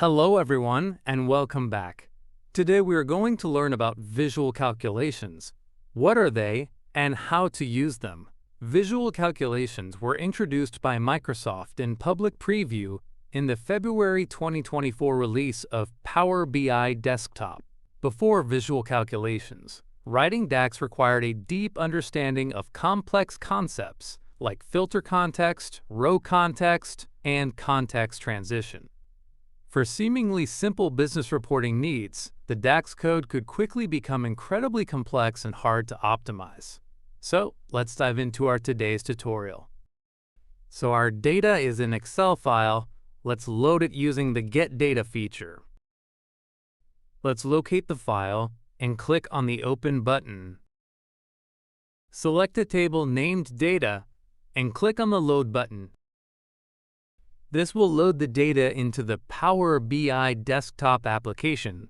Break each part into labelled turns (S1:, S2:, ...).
S1: Hello everyone and welcome back. Today we are going to learn about visual calculations. What are they and how to use them? Visual calculations were introduced by Microsoft in public preview in the February 2024 release of Power BI Desktop. Before visual calculations, writing DAX required a deep understanding of complex concepts like filter context, row context, and context transition. For seemingly simple business reporting needs, the DAX code could quickly become incredibly complex and hard to optimize. So let's dive into our today's tutorial. So our data is an Excel file. Let's load it using the Get Data feature. Let's locate the file and click on the Open button. Select a table named Data and click on the Load button. This will load the data into the Power BI desktop application.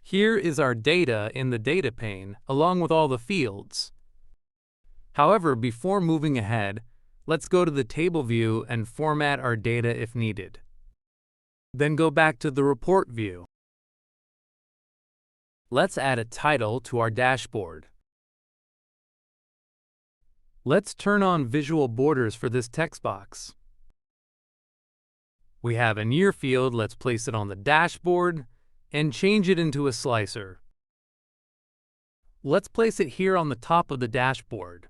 S1: Here is our data in the data pane, along with all the fields. However, before moving ahead, let's go to the table view and format our data if needed. Then go back to the report view. Let's add a title to our dashboard. Let's turn on visual borders for this text box. We have a year field. Let's place it on the dashboard and change it into a slicer. Let's place it here on the top of the dashboard.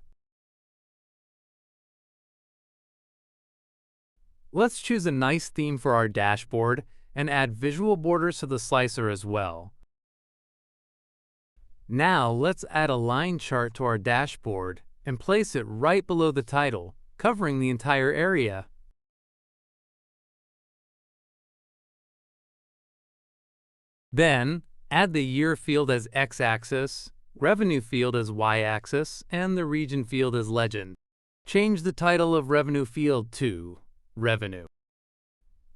S1: Let's choose a nice theme for our dashboard and add visual borders to the slicer as well. Now let's add a line chart to our dashboard and place it right below the title, covering the entire area. Then, add the year field as x-axis, revenue field as y-axis, and the region field as legend. Change the title of revenue field to Revenue.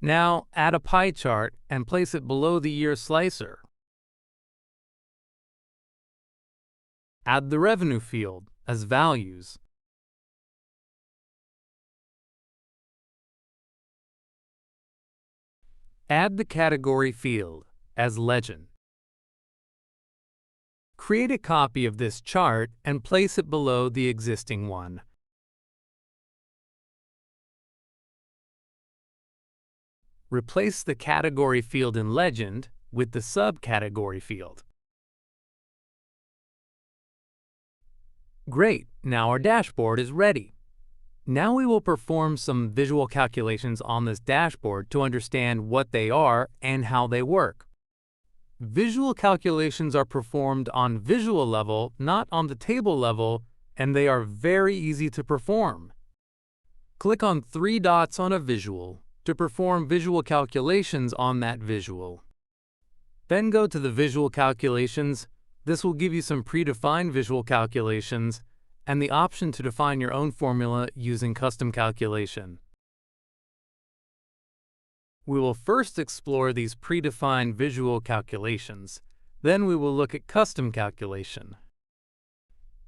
S1: Now, add a pie chart and place it below the year slicer. Add the revenue field as values. Add the category field as legend. Create a copy of this chart and place it below the existing one. Replace the category field in legend with the subcategory field. Great, now our dashboard is ready. Now we will perform some visual calculations on this dashboard to understand what they are and how they work. Visual calculations are performed on visual level, not on the table level, and they are very easy to perform. Click on 3 dots on a visual to perform visual calculations on that visual. Then go to the visual calculations. This will give you some predefined visual calculations and the option to define your own formula using custom calculation. We will first explore these predefined visual calculations. Then we will look at custom calculation.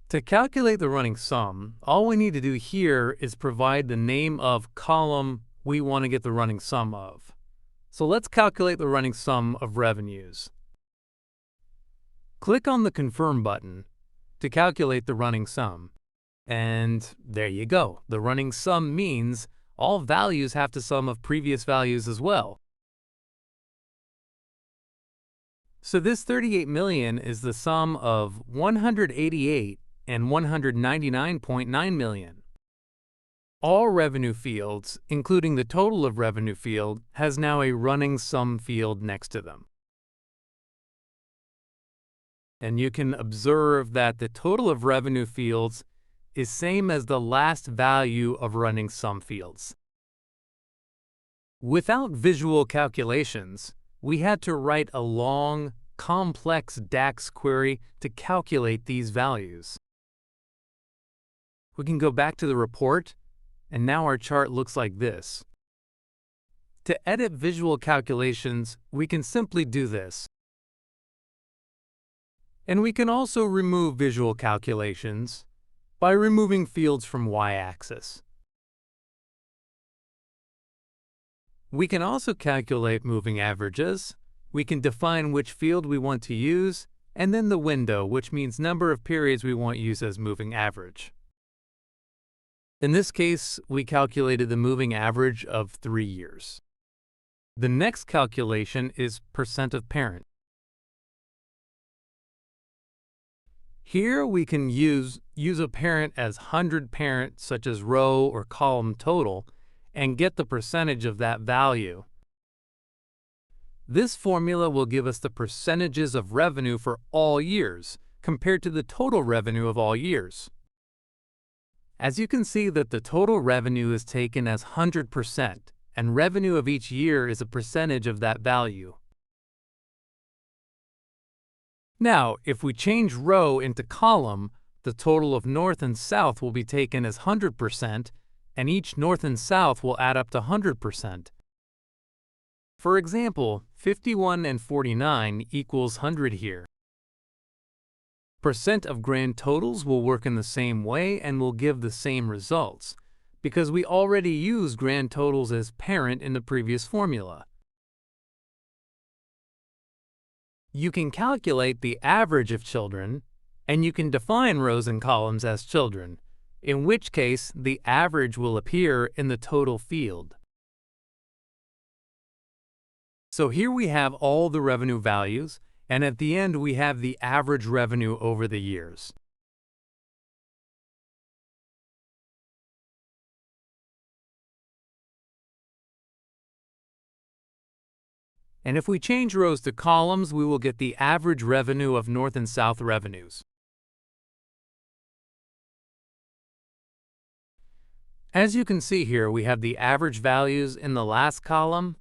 S1: To calculate the running sum, all we need to do here is provide the name of column we want to get the running sum of. So let's calculate the running sum of revenues. Click on the Confirm button to calculate the running sum. And there you go. The running sum means all values have to sum of previous values as well. So this 38 million is the sum of 188 and 199.9 million. All revenue fields, including the total of revenue field, has now a running sum field next to them. And you can observe that the total of revenue fields is same as the last value of running sum fields. Without visual calculations, we had to write a long, complex DAX query to calculate these values. We can go back to the report, and now our chart looks like this. To edit visual calculations, we can simply do this. And we can also remove visual calculations by removing fields from y-axis. We can also calculate moving averages. We can define which field we want to use, and then the window, which means number of periods we want use as moving average. In this case, we calculated the moving average of 3 years. The next calculation is percent of parent. Here we can use a parent as 100 parent, such as row or column total, and get the percentage of that value. This formula will give us the percentages of revenue for all years, compared to the total revenue of all years. As you can see that the total revenue is taken as 100%, and revenue of each year is a percentage of that value. Now, if we change row into column, the total of north and south will be taken as 100%, and each north and south will add up to 100%. For example, 51 and 49 equals 100 here. Percent of grand totals will work in the same way and will give the same results, because we already used grand totals as parent in the previous formula. You can calculate the average of children, and you can define rows and columns as children, in which case the average will appear in the total field. So here we have all the revenue values, and at the end we have the average revenue over the years. And if we change rows to columns, we will get the average revenue of north and south revenues. As you can see here, we have the average values in the last column.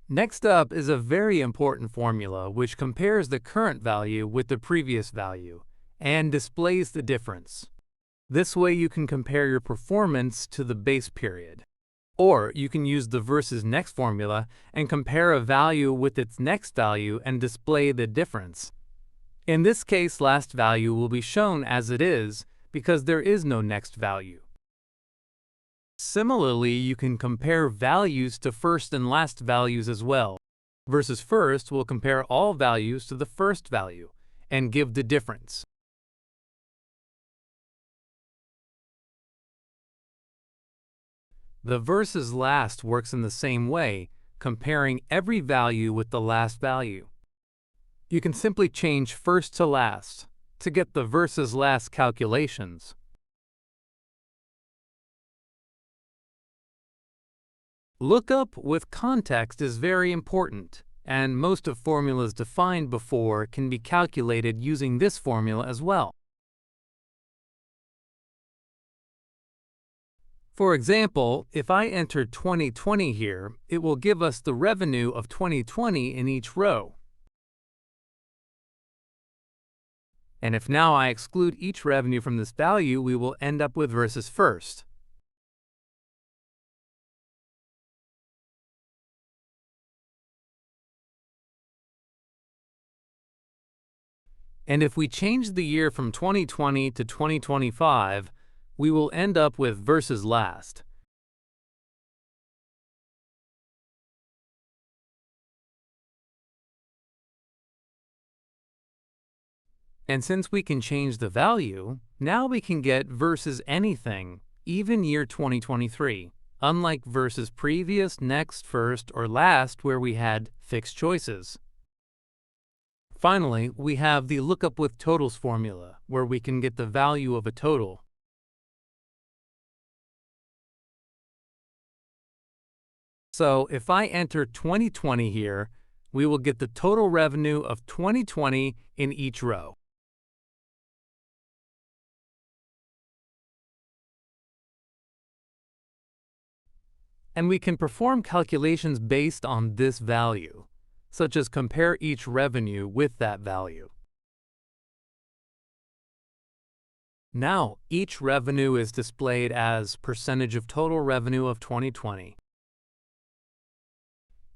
S1: Next up is a very important formula which compares the current value with the previous value and displays the difference. This way you can compare your performance to the base period. Or you can use the versus next formula and compare a value with its next value and display the difference. In this case, last value will be shown as it is because there is no next value. Similarly, you can compare values to first and last values as well. Versus first will compare all values to the first value and give the difference. The versus last works in the same way, comparing every value with the last value. You can simply change first to last to get the versus last calculations. Lookup with context is very important, and most of formulas defined before can be calculated using this formula as well. For example, if I enter 2020 here, it will give us the revenue of 2020 in each row. And if now I exclude each revenue from this value, we will end up with versus first. And if we change the year from 2020 to 2025, we will end up with versus last. And since we can change the value, now we can get versus anything, even year 2023, unlike versus previous, next, first, or last where we had fixed choices. Finally, we have the lookup with totals formula, where we can get the value of a total. So if I enter 2020 here, we will get the total revenue of 2020 in each row. And we can perform calculations based on this value, such as compare each revenue with that value. Now, each revenue is displayed as percentage of total revenue of 2020.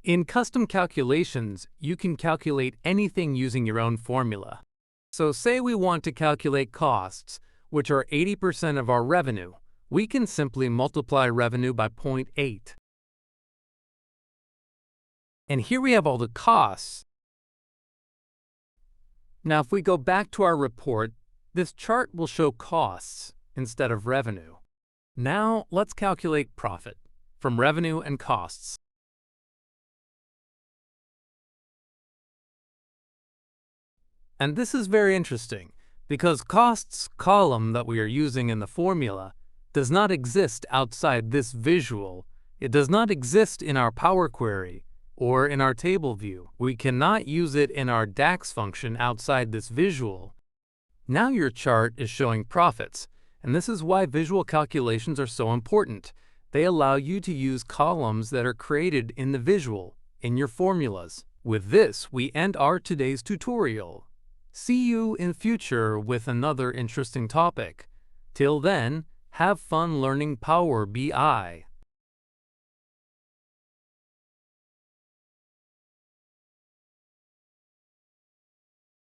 S1: In custom calculations, you can calculate anything using your own formula. So say we want to calculate costs, which are 80% of our revenue. we can simply multiply revenue by 0.8. And here we have all the costs. Now, if we go back to our report, this chart will show costs instead of revenue. Now, let's calculate profit from revenue and costs. And this is very interesting because costs column that we are using in the formula does not exist outside this visual. It does not exist in our Power Query or in our table view. We cannot use it in our DAX function outside this visual. Now your chart is showing profits, and this is why visual calculations are so important. They allow you to use columns that are created in the visual, in your formulas. With this, we end our today's tutorial. See you in future with another interesting topic. Till then, have fun learning Power BI.